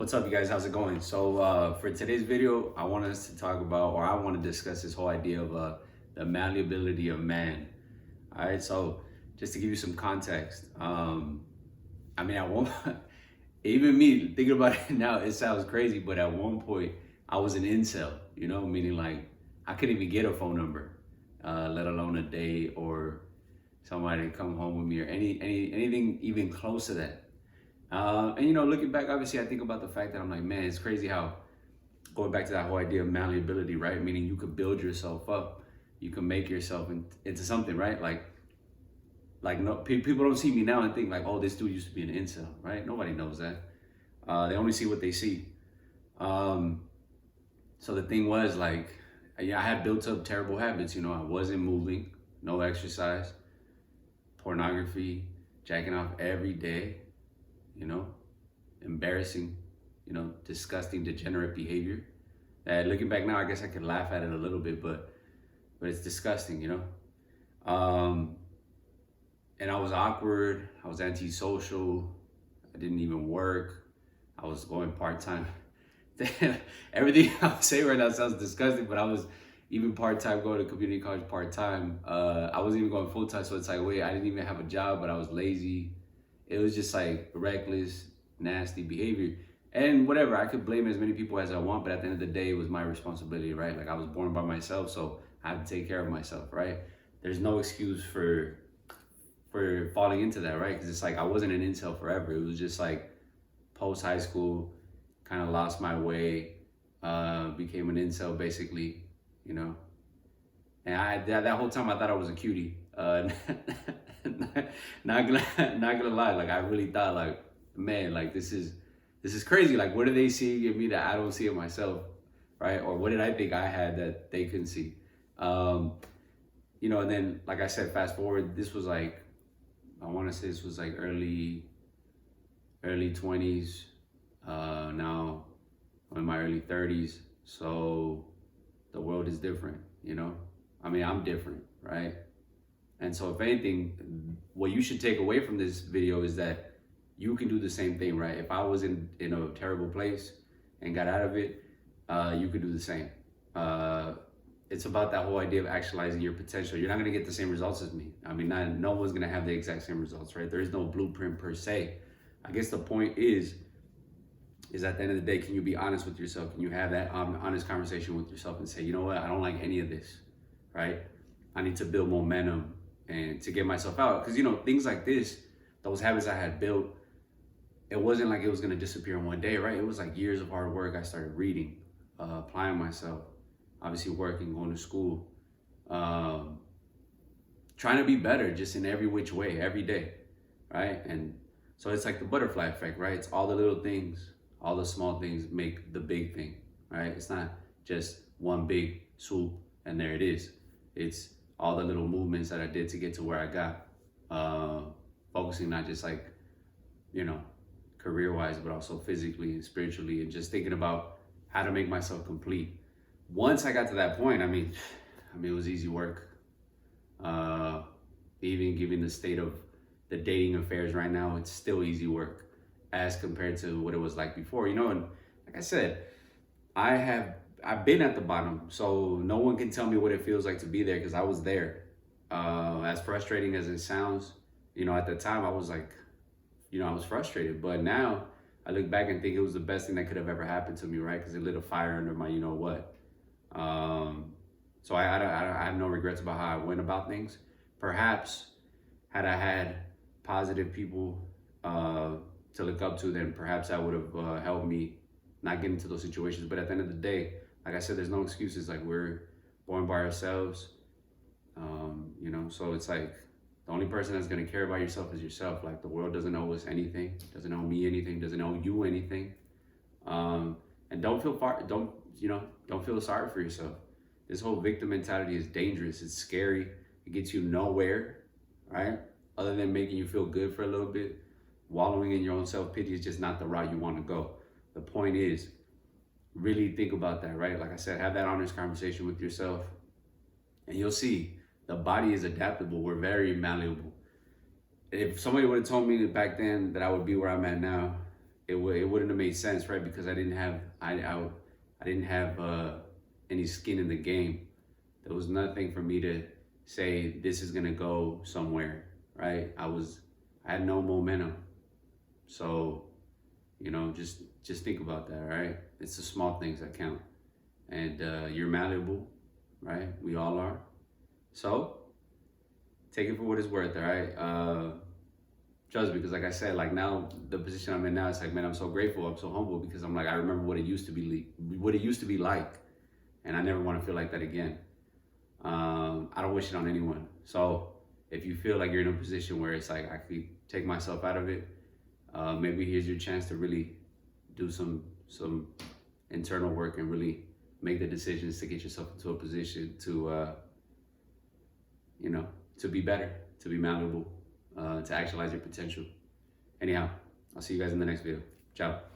What's up, you guys? How's it going? So for today's video, I want us to talk about, or I want to discuss this whole idea of the malleability of man. All right, so just to give you some context, I mean, at one even me thinking about it now, it sounds crazy, but at one point I was an incel, meaning like I couldn't even get a phone number, let alone a date or somebody to come home with me or anything even close to that. And looking back, obviously, I think about the fact that I'm like, man, it's crazy how going back to that whole idea of malleability, right? Meaning you could build yourself up, you can make yourself into something, right? Like no people don't see me now and think like, oh, this dude used to be an incel, right? Nobody knows that. They only see what they see. So the thing was like, yeah, I had built up terrible habits. I wasn't moving, no exercise, pornography, jacking off every day. Embarrassing, disgusting, degenerate behavior. That looking back now, I guess I could laugh at it a little bit, but it's disgusting, And I was awkward. I was antisocial. I didn't even work. I was going part-time. Everything I'm saying right now sounds disgusting, but I was even part-time going to community college part-time. I wasn't even going full-time, so it's like, wait, I didn't even have a job, but I was lazy. It was just like reckless, nasty behavior. And whatever, I could blame as many people as I want, but at the end of the day, it was my responsibility, right? Like I was born by myself, so I had to take care of myself, right? There's no excuse for falling into that, right? Because it's like I wasn't an incel forever. It was just like post high school, kind of lost my way, became an incel basically, And that whole time I thought I was a cutie. Not gonna lie, like I really thought like, man, like this is crazy. Like what are they seeing in me that I don't see in myself, right? Or what did I think I had that they couldn't see? And then like I said, fast forward, this was like, I want to say this was like early 20s. Now I'm in my early 30s, so the world is different, I mean, I'm different, right? And so if anything, what you should take away from this video is that you can do the same thing, right? If I was in a terrible place and got out of it, you could do the same. It's about that whole idea of actualizing your potential. You're not gonna get the same results as me. I mean, no one's gonna have the exact same results, right? There is no blueprint per se. I guess the point is at the end of the day, can you be honest with yourself? Can you have that honest conversation with yourself and say, you know what, I don't like any of this, right? I need to build momentum and to get myself out. Because, things like this, those habits I had built, it wasn't like it was going to disappear in one day, right? It was like years of hard work. I started reading, applying myself, obviously working, going to school, trying to be better just in every which way, every day, right? And so it's like the butterfly effect, right? It's all the little things, all the small things make the big thing, right? It's not just one big swoop and there it is. It's all the little movements that I did to get to where I got, focusing not just like, career-wise, but also physically and spiritually, and just thinking about how to make myself complete. Once I got to that point, I mean, it was easy work. Even given the state of the dating affairs right now, it's still easy work as compared to what it was like before, And like I said, I've been at the bottom, so no one can tell me what it feels like to be there because I was there. As frustrating as it sounds, at the time I was like, I was frustrated. But now I look back and think it was the best thing that could have ever happened to me, right? Because it lit a fire under my, what. So I have no regrets about how I went about things. Perhaps had I had positive people to look up to, then perhaps that would have helped me not get into those situations. But at the end of the day, like I said, there's no excuses. Like we're born by ourselves, so it's like the only person that's going to care about yourself is yourself. Like the world doesn't owe us anything, doesn't owe me anything, doesn't owe you anything. And don't feel sorry for yourself. This whole victim mentality is dangerous. It's scary. It gets you nowhere, right? Other than making you feel good for a little bit. Wallowing in your own self-pity is just not the route you want to go. The point is, really think about that, right? Like I said, have that honest conversation with yourself and you'll see the body is adaptable. We're very malleable. If somebody would have told me back then that I would be where I'm at now, it wouldn't have made sense, right? Because I didn't have any skin in the game. There was nothing for me to say this is gonna go somewhere, right? I had no momentum. So, just think about that, right? It's the small things that count. And you're malleable, right? We all are. So take it for what it's worth, all right? Trust me, because like I said, like now the position I'm in now, it's like, man, I'm so grateful, I'm so humble because I'm like, I remember what it used to be, like, and I never want to feel like that again. I don't wish it on anyone. So if you feel like you're in a position where it's like I could take myself out of it, maybe here's your chance to really do some internal work and really make the decisions to get yourself into a position to to be better, to be malleable, to actualize your potential. Anyhow, I'll see you guys in the next video. Ciao.